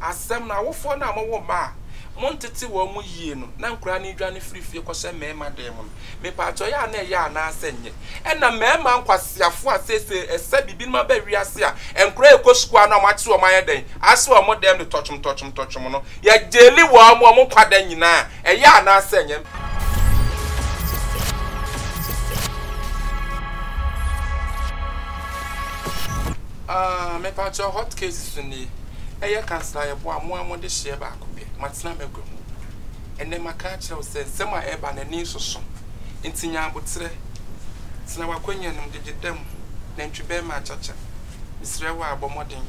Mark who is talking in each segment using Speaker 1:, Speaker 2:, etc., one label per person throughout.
Speaker 1: asem na wofo na mo ma montete wo mu yie no na nkura ne dwane frifie kwose mema dem no me pa acho ya na ya na asenye na mema nkwasiafo asese ese bibi ma ba wiase a nkura ekoskua na machi wo maye den ase wo mo dem de tochum no ya jeli wo mo kwada nyina ya na asenye me pa acho hot cases ni eye cancer ye bo amo de hye ba akopie matena megum ene maka kire se sema eba na ni soso ntinya abotre tena wakwanya num de gedam na ntwebe ma chacha misre wa abomodin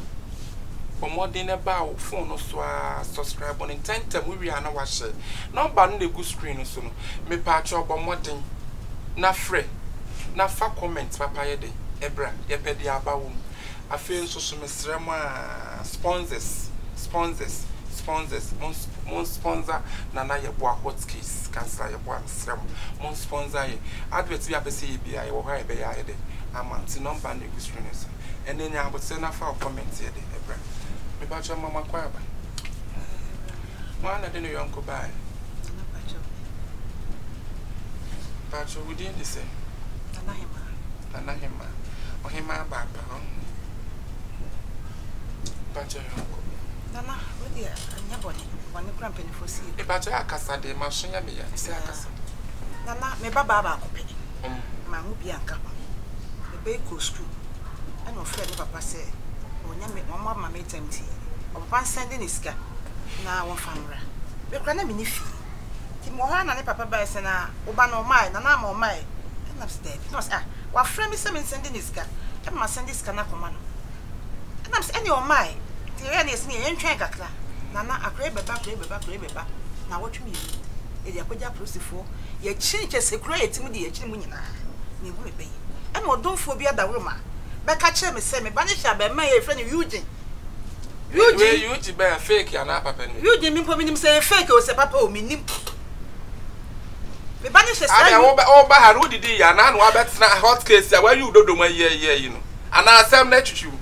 Speaker 1: na ba wo phone no so subscribe on intentem we na wa share number no dey go screen so no me pa acho abomodin na free na fa comment papa ye de ebra ye pedi abawo afen so so misre ma sponsors mon sponsor nana ye boa hot case cancer ye boa misrem mon sponsor ye advert bi apese ye bia ye wo ha ye be ya ye de amount number na go screen so ene nya abotse na fa comment ye de ebra me ba cho mama kwa ba mwana de no yonko ba ba cho we dey say nana hima ohima ba ba ba cho yonko Nana, what dear, and your body, one cramping for see. If I tell Casa de Marshia, me, say Casa. Nana, me baba, my Mubianca, the Baco school. I know Fred Papa say, when you make my mamma made empty, or one sending his car. Now, one family. The granny fee. Timohan and Papa by Sena, Obano mine, and I'm on mine. And I'm dead. No, sir, what friend is sending his car? I must send this canacoman. And I'm sending your mine. Is me and train kakla. Nana, a crave beba. Now what you mean? If you put your pussy for, you change as a great media chimney. Me will be. And what don't phobia the woman. But catch me, say me, banish by my friend Eugene. Eugene by a fake and up pen. Eugene, me say fake or say papa, me nim. Me banish I all by her woody and I know that's not hot case where you do my year, you know. And I say, let you.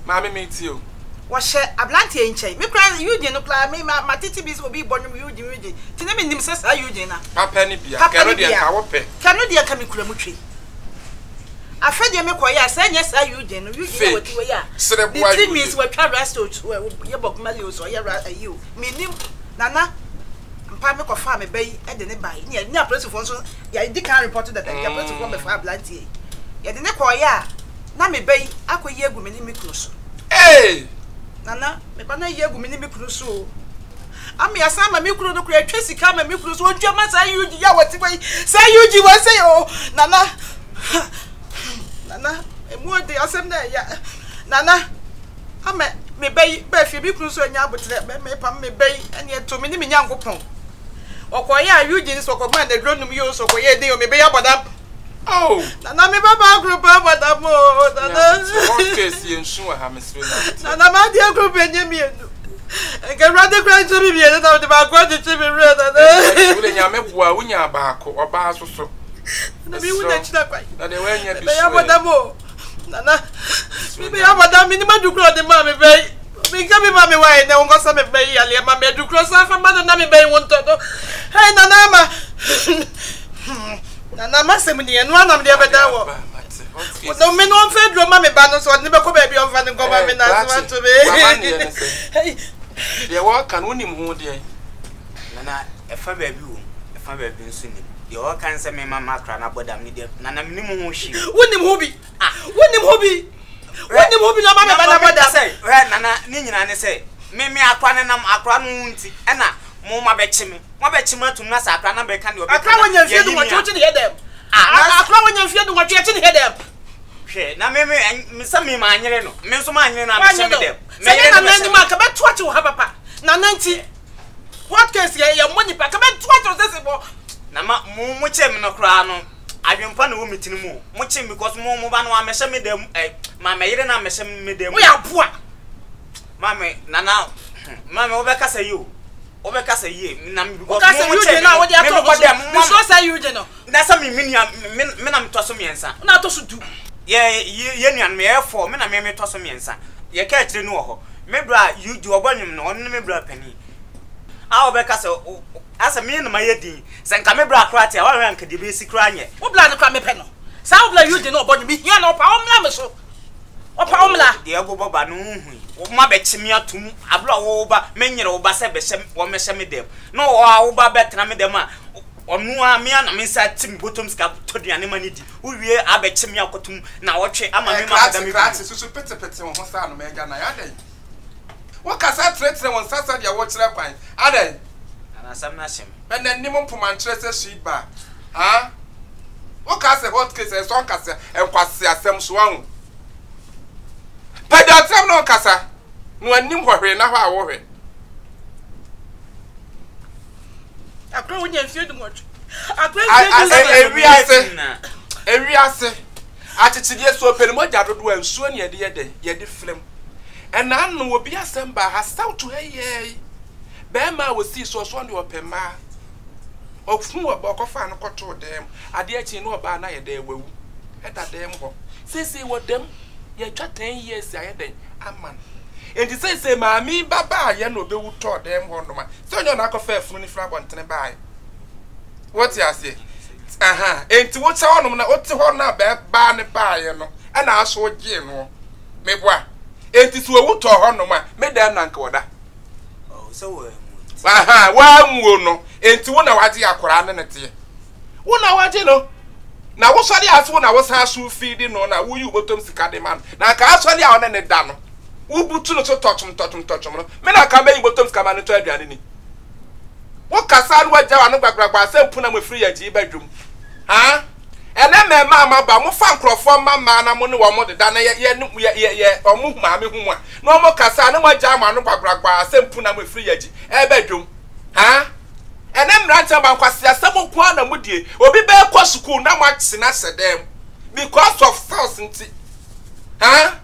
Speaker 1: Mammy meets you. What share a blanty ain't chain? Me cry Eugene, no cry me, my titties will be born with Eugene. Tinam him says, are Eugene? A penny beer, Canada come in Cramutri. I fed you make quiet, say yes, are Eugene, you say what you are. So the boy means what Carrasto, your book Malios or you. Me, Nana, and Pamic of Farm Bay and the nearby. Near place of also, ya can't report that I can put from the fire blanty. Yet the neck quiet. Nami bay, I could hear women in Microso. Hey! Nana, me banana year women in Microso. I mean, I saw my micro to create Tracy come and Microso. What you must say, you, what way? Say you, was say, oh, Nana, and more day, I said, Nana, I met me bay, Bethy Microso and Yabut, me pam me bay, and yet 2 minutes young pong. Or quiet, you didn't so command the drone you so quiet, they may be about up. Oh, Nana, me baba group, madam. What case you ensure her, Miss Nana, my dear group, and you I can rather cry to me about the back what to be read. When you are back or bars or so. That they were near the Nana, maybe I'm madam minimum to grow the mammy bay. We come in mammy way, no one got some bay, and mammy to cross off a mother, Nammy Bay won't talk. Hey, Nana. Nana Massimini and one of the other hour. No men on federal mammy banners or never come baby on Van Government as to be. Hey, they walk and win him one day. Nana, a fair view, a fair view singing. You all can say me, Mamma Crana, but I'm needed. Nana minimum she. Wouldn't him hobby. Wouldn't him hobby. Wouldn't him hobby, no mamma, what I say. Nana, Nina, say, Mimi, I can and I'm a crown, Anna. Mama bet me. My bet you to Nasa, I can't be candy. I can't when you're feeling what you hear them. I can't when you're feeling what you hear them. Now, maybe Miss Sammy, my yellow, Miss Mine, and I'm saying them. Maybe Mark about what you have a pack. Now, 90. What case your money pack about what was this? Nama, much no crown. I've been fun with me to move. Much because more mobile measure me them. My maiden and measure me them. We are poor. Mammy, Nana, Mammy, over say you. Obeka say ye nam because you na what they are talking so say you know that's me am to so miensa na to so du ye nuan me e4 me na me to so miensa ye ka kire no ho
Speaker 2: me bra you do obanyum no on me bra pani a obeka se asa me na mayedi se nka me bra krate a wa ranka de be sikra anye
Speaker 1: wo bla ne kwa me pe no sa wo bla you de no obanyum hia na opa omla me so opa omla
Speaker 2: de ego baba no hu wo ma be chimi atum abla wo ba menyere wo ba se be hye wo me hye me dem no wo ba betena me dem a onu a me na me sa tim bottom ska to de ane mani di wo wie abechimi akotum na wo twe ama me ma da me
Speaker 3: krati susu pete wo ho sa no me ga na ya den wo kasa tretre won sasa de wo kire kwan aden
Speaker 2: ana sam na shem
Speaker 3: ben na nim mpoma ntrese sheet ba ha wo kasa hot case so kasa enkwase asem so wan padatam no kasa no anim hwehwe na hwa awohwe
Speaker 1: akro wonya mfie du ngoch akro
Speaker 3: ewiase atitide so pele moja dodo ansuo ne ye de film ena no obi asem ba ha south to hey be ma wo si so de opema ofun wo bokofa no koto dem ade achi no oba na ye da ewu eda dem ho sisi wo dem ye twa 10 years aye den aman enti sisi maami baba ye no be wu to dem ho no ma so nyo na kofa afunu ni fra bontene bai what you say aha enti wo cha honom na oti ho na ba ne baaye no e na aso gye no meboa enti so wu to honom a me da na nka woda
Speaker 2: oh so
Speaker 3: aha wa muo no enti wo na waje akora ne nete wo na waje no na wo sori aso na wo sa so feed no na wo yu botom sika de man na ka asori a one ne da no wo butu no so tochum no me na ka me botom sika man to aduane ni wo kasa no waje wa no gbagbagba se mpuna mo free yaji badwum ha ene me ma ba mo fa nkrofo ma na mo ne wo mo de da na ye omo ma me hu a no mo kasa na mo ja ma no gbagbagba se mpuna mo free yaji e badwum ha ene mrancha ba nkwase asem kwa na mudie obi be kwa school na mo atsina sedem because of false nti ha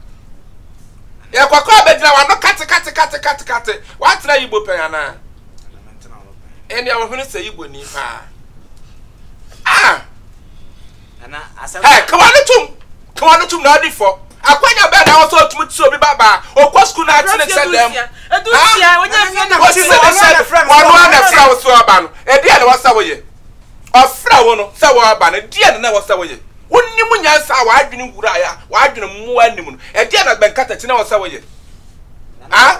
Speaker 3: ya kwa bedina wa no kate wa tra yibo panyana eni a wo hunu se yibo ni pa
Speaker 2: ana asa
Speaker 3: kawanu tum na odi fo akwanya be na wo so tum obi baba okwa school na atsina sedem
Speaker 1: edusia wonya fie na
Speaker 3: what is the friend one na fra wo so aba no e dia na wasa wo ye ofra wo no se wo aba no dia na wasa wo ye wonni mu nyansa wa adwene wura ya wa adwene mu anim no e dia na benkata ti na wasa wo ye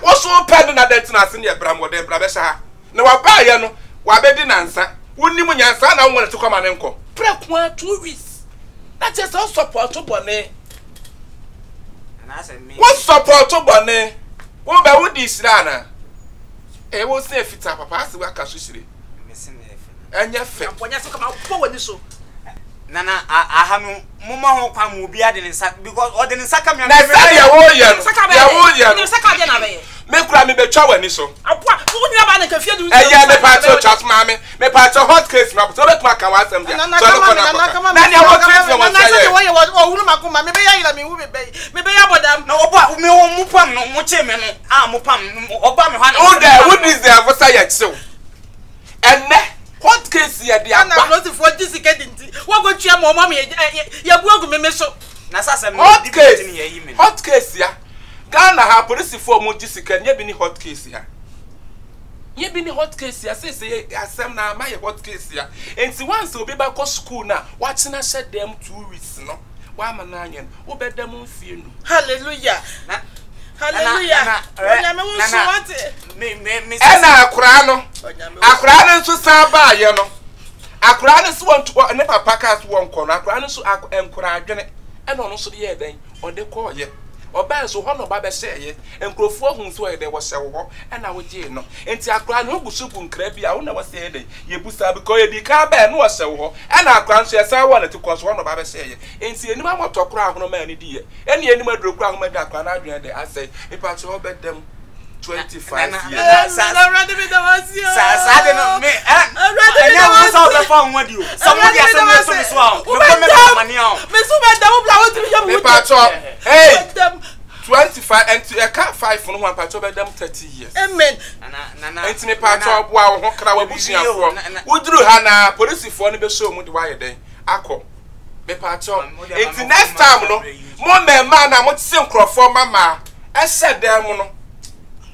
Speaker 3: wo so ped na det na ase ne bram wo de bra be sha na wa ba ye no wa be di nansa wonni mu nyansa na wo ne tukoma ne nko preko 2 weeks na je so support bone
Speaker 2: ana asa me
Speaker 3: wo support bone wo ba wo di sira na e wo se fita papa ase wa ka so sire
Speaker 2: me ne
Speaker 3: enya fe
Speaker 1: amponya so kama po wani so
Speaker 2: nana aha no mumma ho kwa mu bi ade ne sa because ode ne saka me
Speaker 3: na sa ya wo ye no
Speaker 1: ni saka de na be
Speaker 3: me kura me betwa wani so
Speaker 1: apua wo ba na ka fie du
Speaker 3: eye me pa to chat mama me pa to hot case na so betwa ka wa sem dia so ko na na wo treat me
Speaker 1: na say wo wuru makoma me be ya ila me wu me be ya bodam
Speaker 2: na oba me wo mu pam no mu che me no mu pam oba me ha na
Speaker 3: wo there wo dis there for say ya chill enne hot case ya dia
Speaker 1: ba na no for this kedinti wo go twa mo me ya buagu me so
Speaker 2: na sasa me
Speaker 3: hot case
Speaker 2: ni yayi me
Speaker 3: hot case ya Ghana ha police for mo jisika nye bi ni hot case ya ye bi ni hot case ya say asem na ma ye hot case ya enti once obi ba ko school na wa tena shed them 2 weeks no wa ma na anyen wo be dem mfie nu
Speaker 1: hallelujah hallelujah onya me wo so wate
Speaker 2: me
Speaker 3: ena akura no nso san ba ye no akura no so won ne papa ka so won ko no akura no so enkura adwene ena no so de ye den ode ko ye oba so ho no ba be seye enkrofo hu so ye de wo se wo ena wo je no enti akura no gusugu nkra bi a wo na wo se de ye busa bi ko ye di ka ba no wo se wo ena akura so ye sa wo na ti ko so ho no ba be seye enti enim amoto kura ahono ma ni di ye eni enim aduro kura ahono da akura na adwene de asay ipa cho be dem 25 years.
Speaker 1: Already be the was you.
Speaker 2: Sa de no me anya wo sa be fa onwa di o. Somebody asem me so me so a. Me ko me mani a.
Speaker 1: Me so be da wo bla wo ti ya
Speaker 3: me pa cho. Hey. 25 and to account 5 for no one pa cho be dem 30 years.
Speaker 1: Amen.
Speaker 3: Nana. Enti me pa cho boa wo ho kra wa busuafo. Uduru ha na policefo no be show mu di wa ye den. Akọ. Me pa cho. Enti next time no mo me ma na mo tse nkrofo mama. E se dem no.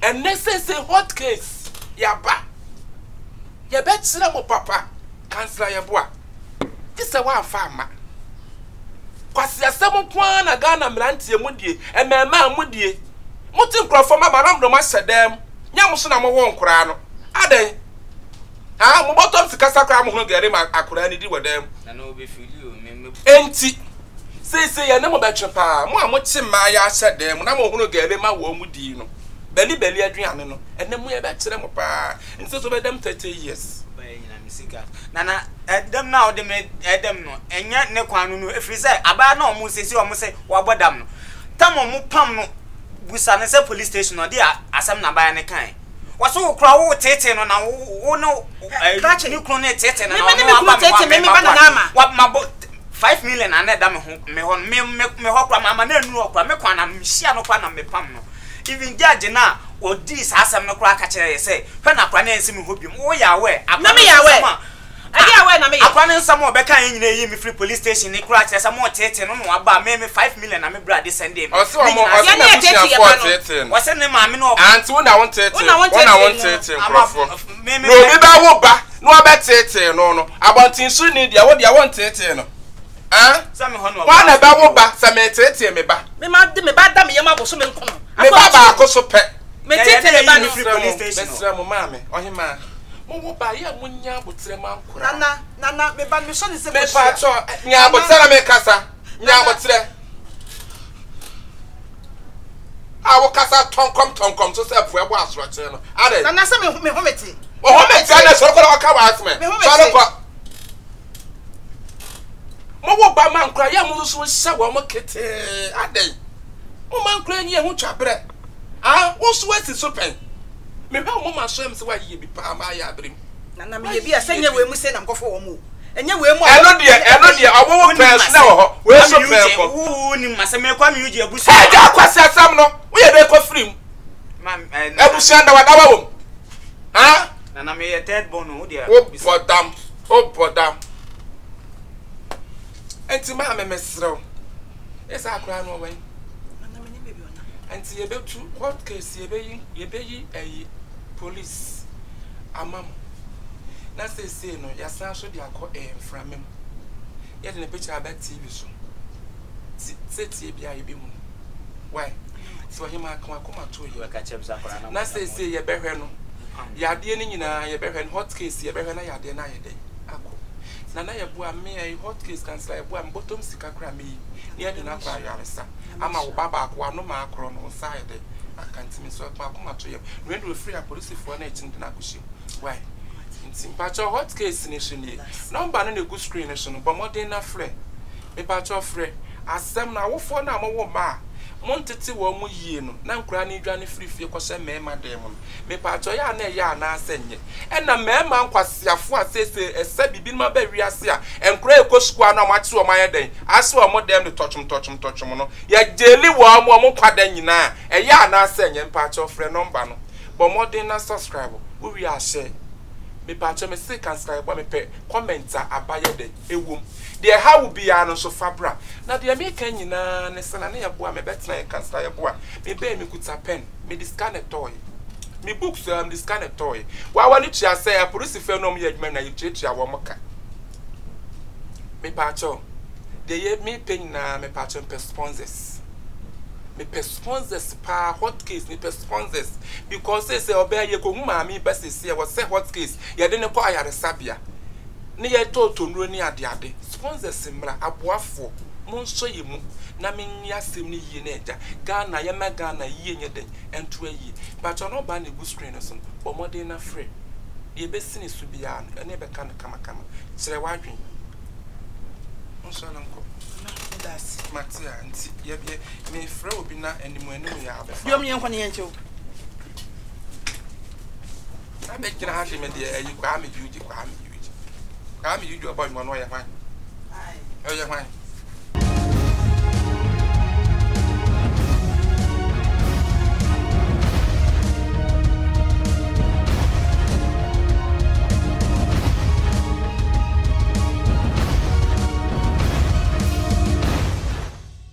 Speaker 3: and necessary hot case yaba ya betra mo papa kansla ya boa kisa wa fama kwasi asem kwa na Ghana mrantie mudie emema mudie muti nkrofo ma manam do ma sedem nyam so na mo wo nkura no aden ha mo bottom sika sakra mo ho gari ma akura ni di wedem
Speaker 2: na no be fili o me
Speaker 3: enti se ya ne mo betwe pa mo amochi ma ya sedem na mo ho gari ma wo mudi no beli aduane no ene mo ye bekyere mo pa nso so bedem 30 years
Speaker 2: Misika. Nana, them now them no. Enya ne kwanu no efri say aba na omu sesi omu say wabodam no. Tam omu pam no busa ne say police station no dey asem na ba ne kan. Waso kura wo tete no na wo no ni kro ne tete na wa ma 5 million na da me ho me ho kura ma na enu okura me kwana me hia no kwa na me pam no. Even judge na odi asem no kura ka kire say hwe na kura na ensi me hobim wo ya we
Speaker 1: na me ya we ade ya we na me
Speaker 2: akwa ne nsam obeka yin na yi me free police station ni kura kire say mo tete no no aba me 5 million na me brade send dem
Speaker 3: osi omo osi na busia for tete
Speaker 2: wo se ne ma me no
Speaker 3: anti wo na won tete wo na won tete nkrofo
Speaker 2: me
Speaker 3: no bi ba wo ba no aba tete no abontin su ni dia wo dia won tete no
Speaker 2: Sami hono
Speaker 3: wa na ba wo ba sa me tete me ba
Speaker 1: me ba da me yema bo so me nkono
Speaker 3: me ba ba akoso pe
Speaker 1: me tete me ba no
Speaker 2: police station
Speaker 3: besra mo mame ohima mo wo ba ya munya botre man kura
Speaker 1: nana me ba me so ni se
Speaker 3: me pa cho nya botre me kasa nya botre awo kasa tonkom so se fu ebo asoro kire no ade
Speaker 1: nana se me hometi
Speaker 3: o hometi ana so ko ka wa asme so ko mo wo ba man kura ya mo so hye wo mo kete ade mo man kura ni e hu twabre wo so esi so pen me ba mo ma so em se wa ye bi pa ma ya abrim
Speaker 1: nana me ye bi asenye we mu se na mkofo wo mu enye we mu
Speaker 3: eno de owo pen na wo ho we so pen ko
Speaker 2: wo ni maseme kwa mi uji abusi
Speaker 3: e ja kwasi asam no wo ye be ko frim
Speaker 2: mam
Speaker 3: abusi anda wa dawa wo
Speaker 2: nana me ye third born wo dia
Speaker 3: o bodam enti ma me mesrew esa akra no wen
Speaker 1: nana me ni bebi ona
Speaker 3: enti ye be tu court case ye be yi police amam na say no ya san so dia ko mframem ye de ne picture about TV so tie bia ye be mu why so him akoma to
Speaker 2: we ka chebsa akora
Speaker 3: na say ye be hwe no ya de ni nyina ye be hwe no hot case ye be hwe na ya de na ye de akọ nana ye bua me ai hot case cancel ye bua bottom sika kra me ni ye de na kwa yaresa ama wo baba akwa no ma akro no side akantimi so akoma to ye when do free police for na etin de na kushi why nti pacho hot case ni so ni number no na go screen so no but modern na frɛ me pacho frɛ asɛm na wofo na mo wo ma montete wo mu yie no na nkura ni dwa ne frifie ko hye mema dem no me pacho ya na ya na asenye na mema nkwasiafo asese esa bibi ma ba wiase a nkura ekosukua na mache wo maye den ase wo mo dem de tochum no ya jeli wo mo kwada nyina ya na asenye pacho frɛ number no but modern na subscribe wo wi a share me pacho me say can subscribe me pe commenter abaye de ewom de ha wo bia no so fabra na de me kan nyina ne sana ne yeboa me betina e kan sta yeboa me be me kuta pen me scan a toy me books scan a toy wa wani tia say police fe no me adwuma na yitia wo moka me pacho de ye me pen na me pacho pe sponsors pa hot case me pe sponsors because say obey ye ko huma me be say was say hot case ye de ne ko ayare sabia ne ye to nro ni ade sponsors mra aboafo mo nso ye mu na me nya asem ni yie na eja Ghana ye ma Ghana yie nye den ento ayi but no ba na go screen so bo modern na free ye be sini su bia no ne be kan kama kire wadwen nso na nko
Speaker 1: das
Speaker 3: matia nti ye be me frɛ obi na animu ya abefa
Speaker 1: biom ye nko ne yenche o
Speaker 3: abe kira ha de me de ayi kwa me yuji kwa me yuji boy mo no ye hwan ai ye hwan